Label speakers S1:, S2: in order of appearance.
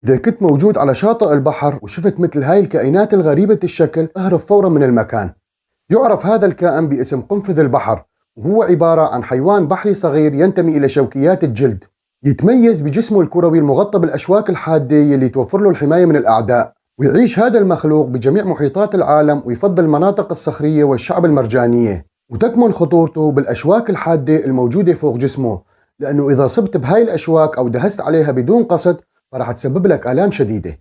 S1: إذا كنت موجود على شاطئ البحر وشفت مثل هاي الكائنات الغريبة الشكل، اهرب فورا من المكان. يعرف هذا الكائن باسم قنفذ البحر، وهو عبارة عن حيوان بحري صغير ينتمي إلى شوكيات الجلد. يتميز بجسمه الكروي المغطى بالأشواك الحادة يلي توفر له الحماية من الأعداء. ويعيش هذا المخلوق بجميع محيطات العالم، ويفضل المناطق الصخرية والشعب المرجانية. وتكمن خطورته بالأشواك الحادة الموجودة فوق جسمه، لأنه إذا صبت بهاي الأشواك أو دهست عليها بدون قصد فرح تسبب لك آلام شديدة.